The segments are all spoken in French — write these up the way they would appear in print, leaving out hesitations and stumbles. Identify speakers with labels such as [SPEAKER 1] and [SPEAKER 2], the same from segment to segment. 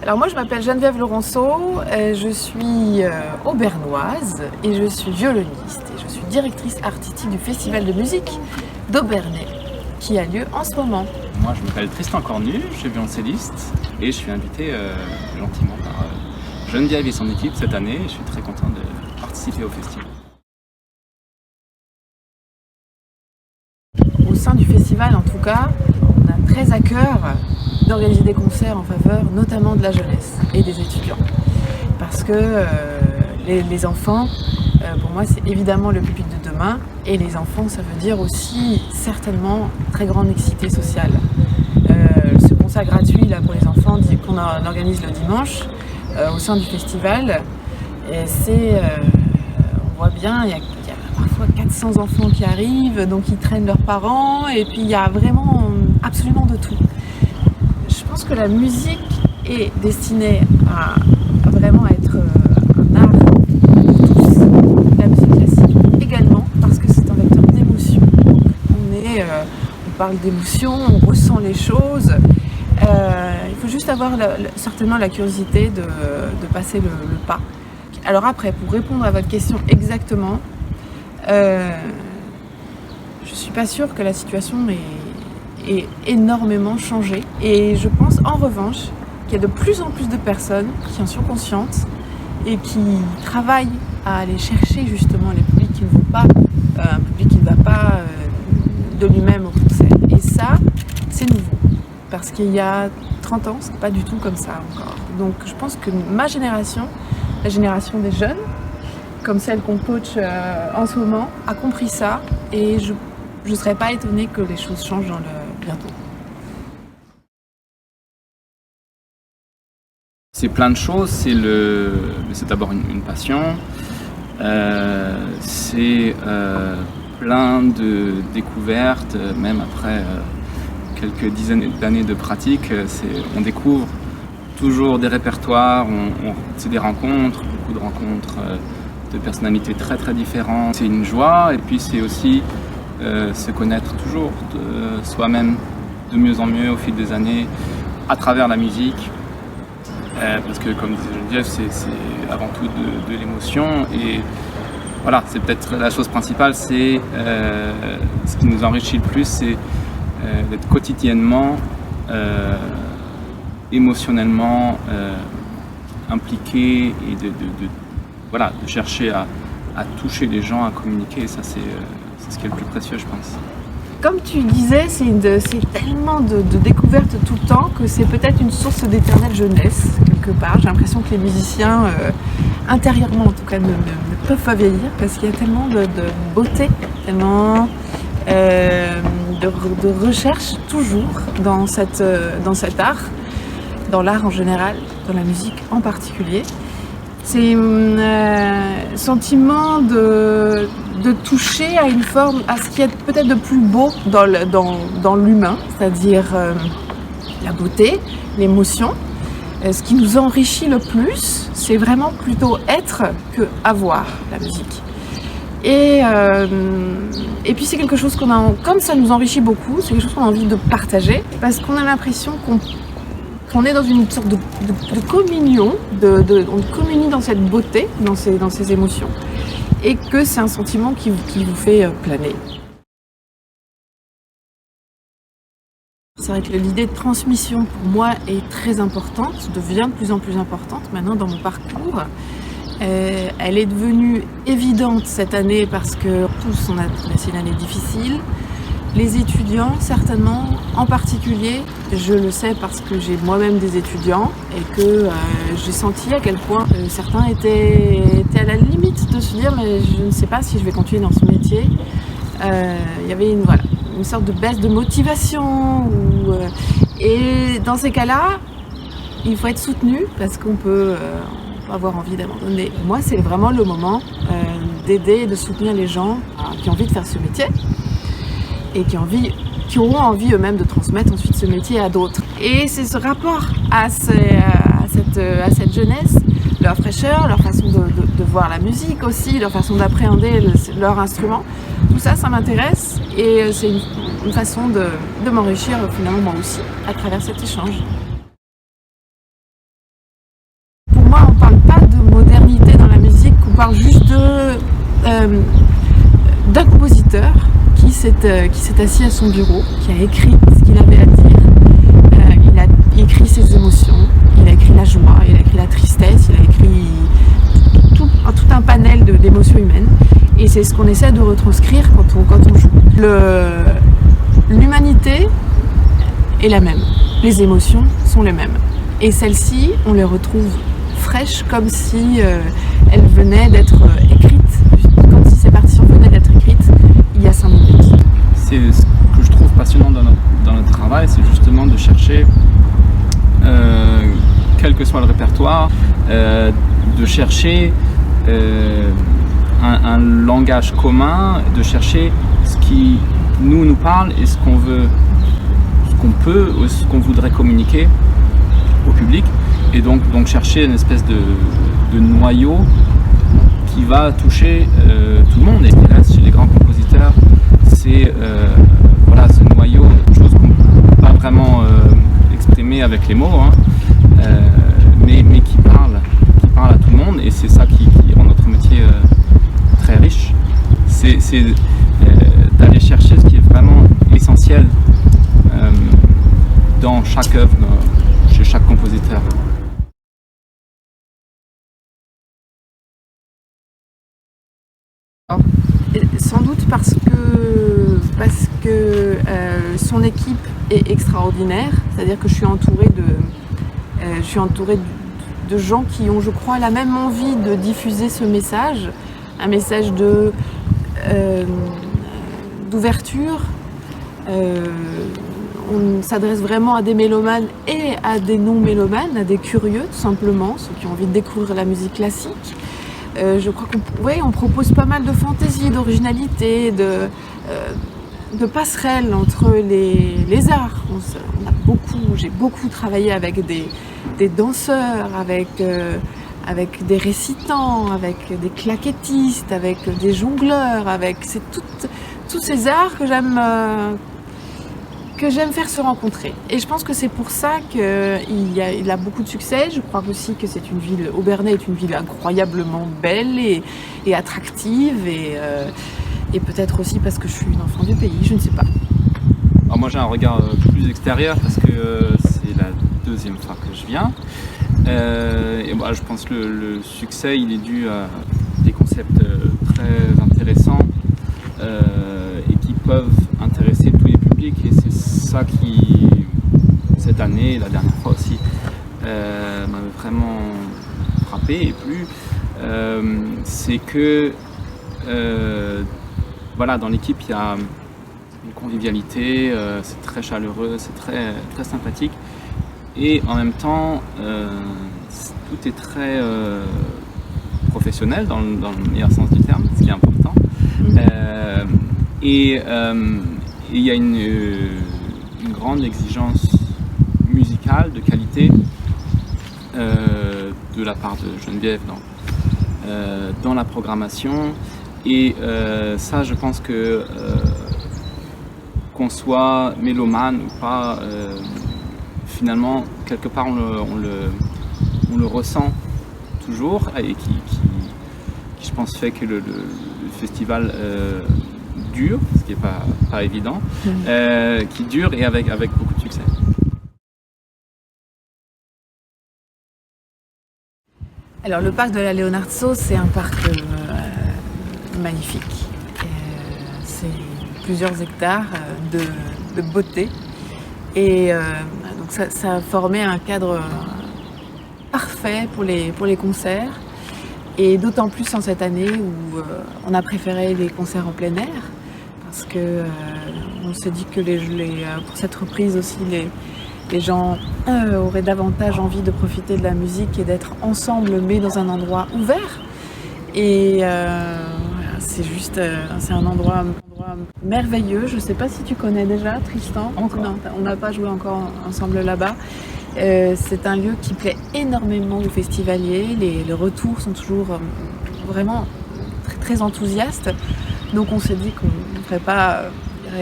[SPEAKER 1] Alors moi je m'appelle Geneviève Laurenceau, je suis aubernoise et je suis violoniste et je suis directrice artistique du festival de musique d'Aubernais qui a lieu en ce moment.
[SPEAKER 2] Moi je m'appelle Tristan Cornu, je suis violoncelliste et je suis invité gentiment par Geneviève et son équipe cette année et je suis très content de participer au festival.
[SPEAKER 1] Au sein du festival en tout cas, on a très à cœur d'organiser des concerts en faveur notamment de la jeunesse et des étudiants. Parce que les enfants, pour moi c'est évidemment le public de demain, et les enfants ça veut dire aussi certainement très grande mixité sociale. Ce concert gratuit là, pour les enfants qu'on organise le dimanche au sein du festival, on voit bien, il y a parfois 400 enfants qui arrivent, donc ils traînent leurs parents, et puis il y a vraiment absolument de tout. Je pense que la musique est destinée à vraiment être un art pour tous. La musique classique également, parce que c'est un vecteur d'émotion. On parle d'émotion, on ressent les choses. Il faut juste avoir certainement la curiosité de passer le pas. Alors après, pour répondre à votre question exactement, je ne suis pas sûre que la situation ait énormément changé. Et je pense en revanche qu'il y a de plus en plus de personnes qui en sont conscientes et qui travaillent à aller chercher justement les publics qui ne vont pas, un public qui ne va pas de lui-même au concert. Et ça, c'est nouveau. Parce qu'il y a 30 ans, c'est pas du tout comme ça encore. Donc je pense que ma génération, la génération des jeunes, comme celle qu'on coach en ce moment, a compris ça, et je ne serais pas étonnée que les choses changent bientôt.
[SPEAKER 2] C'est plein de choses, c'est d'abord une passion, c'est plein de découvertes, même après quelques dizaines d'années de pratique, on découvre toujours des répertoires, c'est des rencontres, beaucoup de rencontres de personnalités très très différentes. C'est une joie, et puis c'est aussi se connaître toujours de soi-même de mieux en mieux au fil des années à travers la musique. Parce que comme disait Geneviève, c'est avant tout de l'émotion, et voilà, c'est peut-être la chose principale, c'est ce qui nous enrichit le plus, c'est d'être quotidiennement, émotionnellement impliqué, et de chercher à toucher les gens, à communiquer, et ça c'est ce qui est le plus précieux, je pense.
[SPEAKER 1] Comme tu disais, c'est tellement de découvertes tout le temps que c'est peut-être une source d'éternelle jeunesse, quelque part. J'ai l'impression que les musiciens, intérieurement en tout cas, ne peuvent pas vieillir, parce qu'il y a tellement de beauté, tellement de recherche toujours dans cet art, dans l'art en général, dans la musique en particulier. C'est un sentiment de toucher à une forme, à ce qui est peut-être de plus beau dans l'humain, c'est-à-dire la beauté, l'émotion. Ce qui nous enrichit le plus, c'est vraiment plutôt être que avoir la musique. Et puis c'est quelque chose comme ça nous enrichit beaucoup, c'est quelque chose qu'on a envie de partager, parce qu'on a l'impression qu'on est dans une sorte de communion, on communie dans cette beauté, dans ces émotions, et que c'est un sentiment qui vous fait planer. C'est vrai que l'idée de transmission pour moi est très importante, devient de plus en plus importante maintenant dans mon parcours. Elle est devenue évidente cette année parce que tous on a traversé une année difficile. Les étudiants, certainement, en particulier, je le sais parce que j'ai moi-même des étudiants et que j'ai senti à quel point certains étaient à la limite de se dire mais je ne sais pas si je vais continuer dans ce métier. Il y avait une sorte de baisse de motivation. Et dans ces cas-là, il faut être soutenu parce qu'on peut avoir envie d'abandonner. Moi, c'est vraiment le moment d'aider et de soutenir les gens qui ont envie de faire ce métier, et qui auront envie eux-mêmes de transmettre ensuite ce métier à d'autres. Et c'est ce rapport à cette jeunesse, leur fraîcheur, leur façon de voir la musique aussi, leur façon d'appréhender leur instrument. Tout ça, ça m'intéresse, et c'est une façon de m'enrichir finalement moi aussi à travers cet échange. parle pas de modernité dans la musique, qu'on parle juste d'un compositeur qui s'est assis à son bureau, qui a écrit ce qu'il avait à dire. Il a écrit ses émotions, il a écrit la joie, il a écrit la tristesse, il a écrit tout un panel d'émotions humaines. Et c'est ce qu'on essaie de retranscrire quand on joue. L'humanité est la même, les émotions sont les mêmes. Et celles-ci, on les retrouve fraîches, comme si elles venaient d'être écrites, comme si ces partitions venaient d'être écrites il y a 5 minutes.
[SPEAKER 2] C'est ce que je trouve passionnant dans notre travail, c'est justement de chercher, quel que soit le répertoire, de chercher un langage commun, de chercher ce qui nous parle et ce qu'on veut, ce qu'on peut, ou ce qu'on voudrait communiquer au public, et donc chercher une espèce de noyau qui va toucher tout le monde. Et ce qui reste chez les grands compositeurs, c'est ce noyau, une chose qu'on ne peut pas vraiment exprimer avec les mots, mais qui parle à tout le monde, et c'est ça qui rend notre métier très riche. C'est d'aller chercher ce qui est vraiment essentiel dans chaque œuvre, chez chaque compositeur.
[SPEAKER 1] Sans doute parce que son équipe est extraordinaire, c'est-à-dire que je suis entourée de gens qui ont, je crois, la même envie de diffuser ce message, un message d'ouverture. On s'adresse vraiment à des mélomanes et à des non-mélomanes, à des curieux tout simplement, ceux qui ont envie de découvrir la musique classique. Je crois qu'on propose pas mal de fantaisie, d'originalité, de passerelles entre les arts. J'ai beaucoup travaillé avec des danseurs, avec des récitants, avec des claquettistes, avec des jongleurs, c'est tous ces arts que j'aime faire se rencontrer. Et je pense que c'est pour ça qu'il a beaucoup de succès. Je crois aussi que Obernai est une ville incroyablement belle et attractive, et peut-être aussi parce que je suis une enfant du pays, je ne sais pas.
[SPEAKER 2] Alors moi j'ai un regard plus extérieur parce que c'est la 2e fois que je viens. Et je pense que le succès il est dû à des concepts très intéressants et qui peuvent intéresser tous les publics, et c'est ça qui, cette année et la dernière fois aussi, m'avait vraiment frappé et plu. C'est que dans l'équipe il y a une convivialité, c'est très chaleureux, c'est très, très sympathique, et en même temps tout est très professionnel dans le meilleur sens du terme, ce qui est important. Et il y a une grande exigence musicale, de qualité, de la part de Geneviève dans la programmation. Et ça, je pense que qu'on soit mélomane ou pas, finalement, quelque part, on le ressent toujours, et qui je pense fait que le festival dure, ce qui n'est pas évident, qui dure et avec beaucoup de succès.
[SPEAKER 1] Alors le parc de la Leonardo, c'est un parc magnifique. C'est plusieurs hectares de beauté, et donc ça a formé un cadre parfait pour les concerts, et d'autant plus en cette année où on a préféré les concerts en plein air, parce que on s'est dit que pour cette reprise aussi les gens auraient davantage envie de profiter de la musique et d'être ensemble, mais dans un endroit ouvert. Et c'est un endroit merveilleux. Je ne sais pas si tu connais déjà, Tristan.
[SPEAKER 2] Encore.
[SPEAKER 1] Non, on n'a pas joué encore ensemble là-bas. C'est un lieu qui plaît énormément aux festivaliers. Les retours sont toujours vraiment très, très enthousiastes. Donc on s'est dit qu'on ne ferait pas, il n'y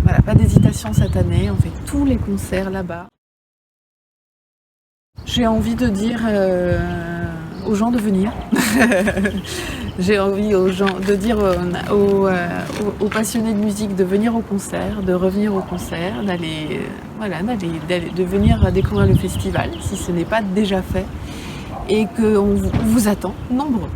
[SPEAKER 1] aurait pas d'hésitation cette année. On fait tous les concerts là-bas. J'ai envie de dire aux gens de venir. J'ai envie de dire aux passionnés de musique de venir au concert, de revenir au concert, de venir découvrir le festival si ce n'est pas déjà fait et qu'on vous attend nombreux.